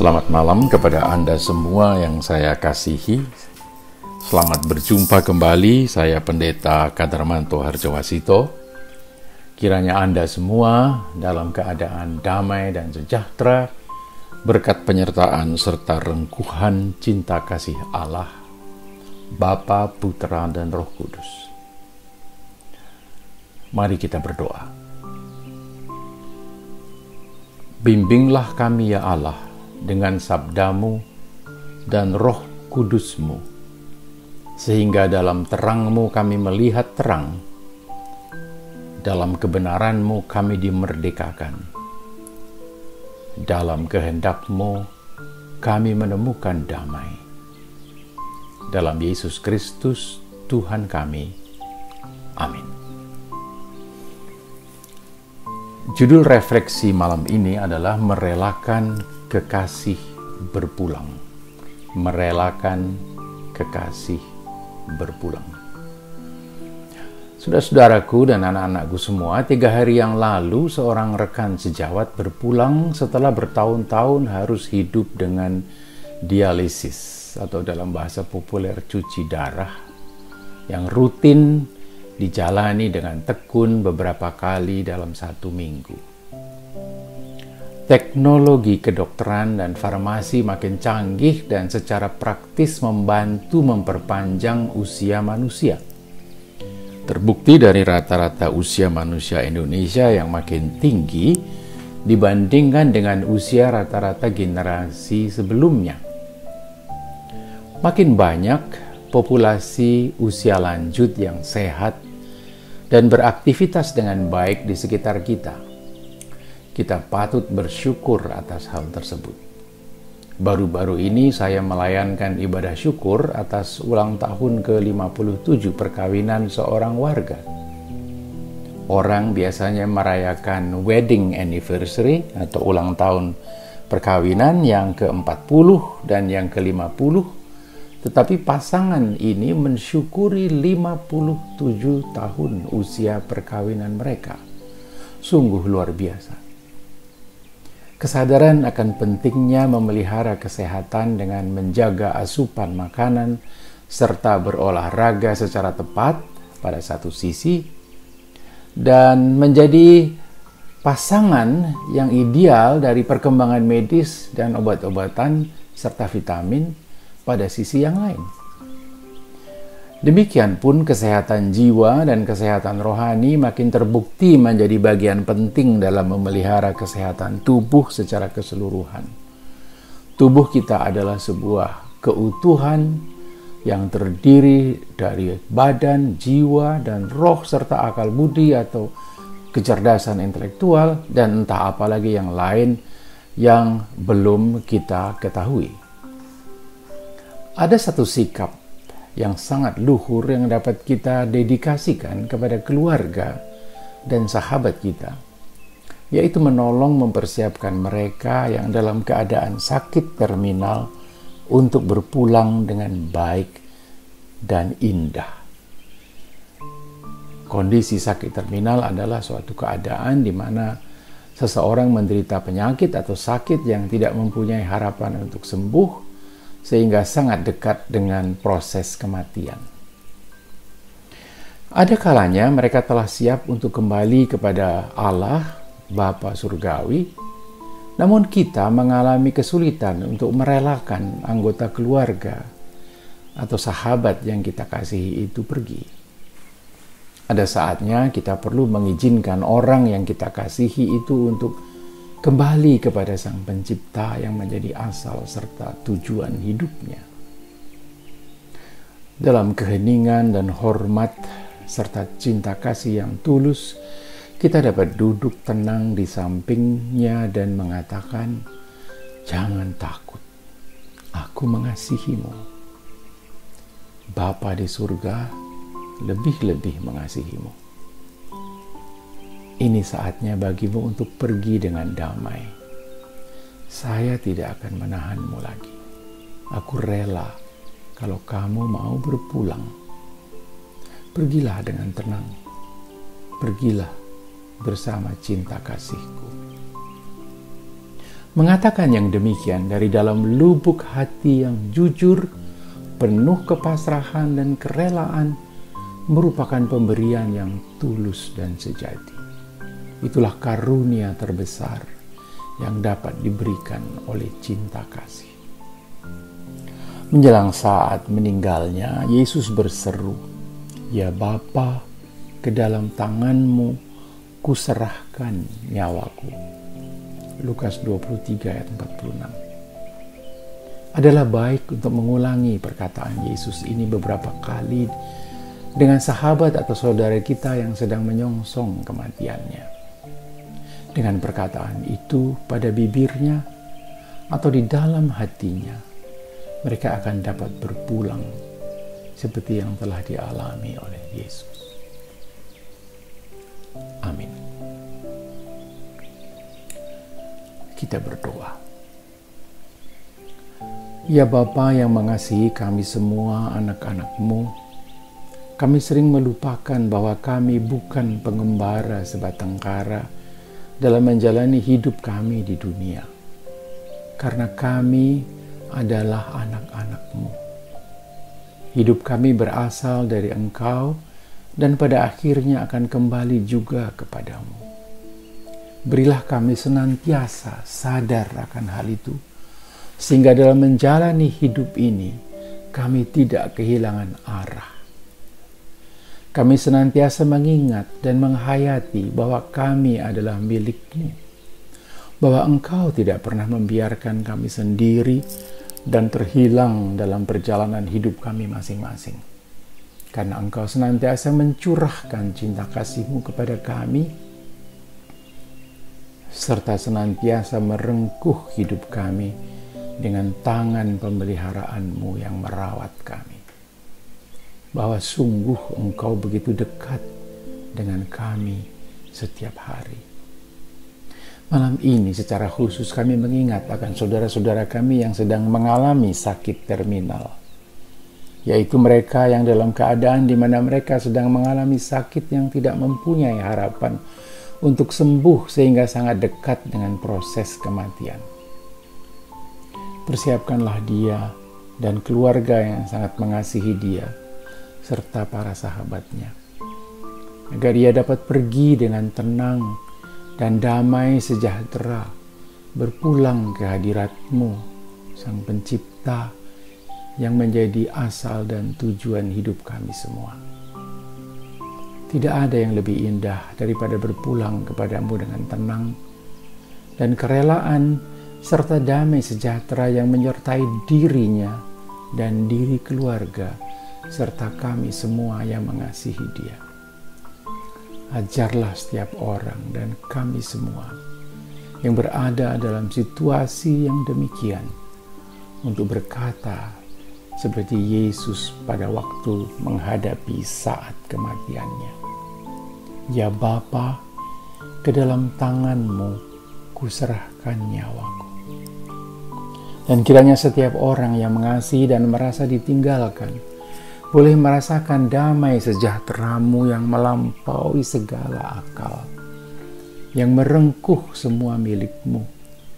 Selamat malam kepada Anda semua yang saya kasihi. Selamat berjumpa kembali, saya Pendeta Kadarmanto Harjowasito. Kiranya Anda semua dalam keadaan damai dan sejahtera, berkat penyertaan serta rengkuhan cinta kasih Allah, Bapa, Putra, dan Roh Kudus. Mari kita berdoa. Bimbinglah kami ya Allah, dengan sabdamu dan Roh Kudusmu, sehingga dalam terangmu kami melihat terang, dalam kebenaranmu kami dimerdekakan, dalam kehendakmu kami menemukan damai. Dalam Yesus Kristus Tuhan kami. Amin. Judul refleksi malam ini adalah merelakan kekasih berpulang. Merelakan kekasih berpulang. Saudara-saudaraku dan anak-anakku semua, 3 hari yang lalu seorang rekan sejawat berpulang setelah bertahun-tahun harus hidup dengan dialisis atau dalam bahasa populer cuci darah yang rutin dijalani dengan tekun beberapa kali dalam 1 minggu. Teknologi kedokteran dan farmasi makin canggih dan secara praktis membantu memperpanjang usia manusia. Terbukti dari rata-rata usia manusia Indonesia yang makin tinggi dibandingkan dengan usia rata-rata generasi sebelumnya. Makin banyak populasi usia lanjut yang sehat dan beraktivitas dengan baik di sekitar kita. Kita patut bersyukur atas hal tersebut. Baru-baru ini saya melayankan ibadah syukur atas ulang tahun ke-57 perkawinan seorang warga. Orang biasanya merayakan wedding anniversary atau ulang tahun perkawinan yang ke-40 dan yang ke-50, tetapi pasangan ini mensyukuri 57 tahun usia perkawinan mereka. Sungguh luar biasa. Kesadaran akan pentingnya memelihara kesehatan dengan menjaga asupan makanan serta berolahraga secara tepat pada satu sisi, dan menjadi pasangan yang ideal dari perkembangan medis dan obat-obatan serta vitamin pada sisi yang lain. Demikian pun kesehatan jiwa dan kesehatan rohani makin terbukti menjadi bagian penting dalam memelihara kesehatan tubuh secara keseluruhan. Tubuh kita adalah sebuah keutuhan yang terdiri dari badan, jiwa, dan roh serta akal budi atau kecerdasan intelektual dan entah apa lagi yang lain yang belum kita ketahui. Ada satu sikap yang sangat luhur yang dapat kita dedikasikan kepada keluarga dan sahabat kita, yaitu menolong mempersiapkan mereka yang dalam keadaan sakit terminal untuk berpulang dengan baik dan indah. Kondisi sakit terminal adalah suatu keadaan di mana seseorang menderita penyakit atau sakit yang tidak mempunyai harapan untuk sembuh, sehingga sangat dekat dengan proses kematian. Ada kalanya mereka telah siap untuk kembali kepada Allah, Bapa Surgawi, namun kita mengalami kesulitan untuk merelakan anggota keluarga atau sahabat yang kita kasihi itu pergi. Ada saatnya kita perlu mengizinkan orang yang kita kasihi itu untuk kembali kepada Sang Pencipta yang menjadi asal serta tujuan hidupnya. Dalam keheningan dan hormat serta cinta kasih yang tulus, kita dapat duduk tenang di sampingnya dan mengatakan, "Jangan takut, aku mengasihimu. Bapa di surga lebih-lebih mengasihimu. Ini saatnya bagimu untuk pergi dengan damai. Saya tidak akan menahanmu lagi. Aku rela kalau kamu mau berpulang. Pergilah dengan tenang. Pergilah bersama cinta kasihku." Mengatakan yang demikian dari dalam lubuk hati yang jujur, penuh kepasrahan dan kerelaan, merupakan pemberian yang tulus dan sejati. Itulah karunia terbesar yang dapat diberikan oleh cinta kasih. Menjelang saat meninggalnya, Yesus berseru, "Ya Bapa, ke dalam tangan-Mu kuserahkan nyawaku." Lukas 23 ayat 46. Adalah baik untuk mengulangi perkataan Yesus ini beberapa kali dengan sahabat atau saudara kita yang sedang menyongsong kematiannya. Dengan perkataan itu pada bibirnya atau di dalam hatinya, mereka akan dapat berpulang seperti yang telah dialami oleh Yesus. Amin. Kita berdoa. Ya Bapa yang mengasihi kami semua anak-anak-Mu, kami sering melupakan bahwa kami bukan pengembara sebatang kara dalam menjalani hidup kami di dunia. Karena kami adalah anak-anak-Mu. Hidup kami berasal dari Engkau dan pada akhirnya akan kembali juga kepadamu. Berilah kami senantiasa sadar akan hal itu, sehingga dalam menjalani hidup ini, kami tidak kehilangan arah. Kami senantiasa mengingat dan menghayati bahwa kami adalah milik-Mu, bahwa Engkau tidak pernah membiarkan kami sendiri dan terhilang dalam perjalanan hidup kami masing-masing. Karena Engkau senantiasa mencurahkan cinta kasih-Mu kepada kami, serta senantiasa merengkuh hidup kami dengan tangan pemeliharaan-Mu yang merawat kami. Bahwa sungguh Engkau begitu dekat dengan kami setiap hari. Malam ini secara khusus kami mengingat akan saudara-saudara kami yang sedang mengalami sakit terminal, yaitu mereka yang dalam keadaan di mana mereka sedang mengalami sakit yang tidak mempunyai harapan untuk sembuh sehingga sangat dekat dengan proses kematian. Persiapkanlah dia dan keluarga yang sangat mengasihi dia, serta para sahabatnya, agar ia dapat pergi dengan tenang dan damai sejahtera, berpulang ke hadirat-Mu, Sang Pencipta, yang menjadi asal dan tujuan hidup kami semua. Tidak ada yang lebih indah daripada berpulang kepada-Mu dengan tenang dan kerelaan serta damai sejahtera yang menyertai dirinya dan diri keluarga serta kami semua yang mengasihi Dia. Ajarlah setiap orang dan kami semua yang berada dalam situasi yang demikian untuk berkata seperti Yesus pada waktu menghadapi saat kematiannya. Ya Bapa, ke dalam tangan-Mu kuserahkan nyawaku. Dan kiranya setiap orang yang mengasihi dan merasa ditinggalkan boleh merasakan damai sejahtera-Mu yang melampaui segala akal, yang merengkuh semua milik-Mu,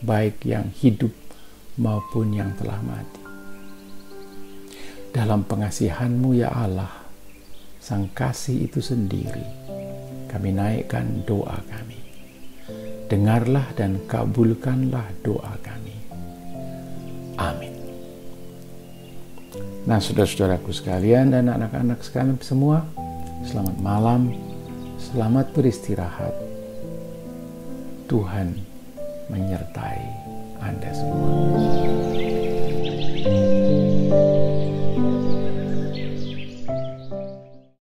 baik yang hidup maupun yang telah mati. Dalam pengasihan-Mu ya Allah, Sang Kasih itu sendiri, kami naikkan doa kami. Dengarlah dan kabulkanlah doa kami. Amin. Nah, saudara-saudaraku sekalian dan anak-anak sekalian semua, selamat malam, selamat beristirahat. Tuhan menyertai Anda semua.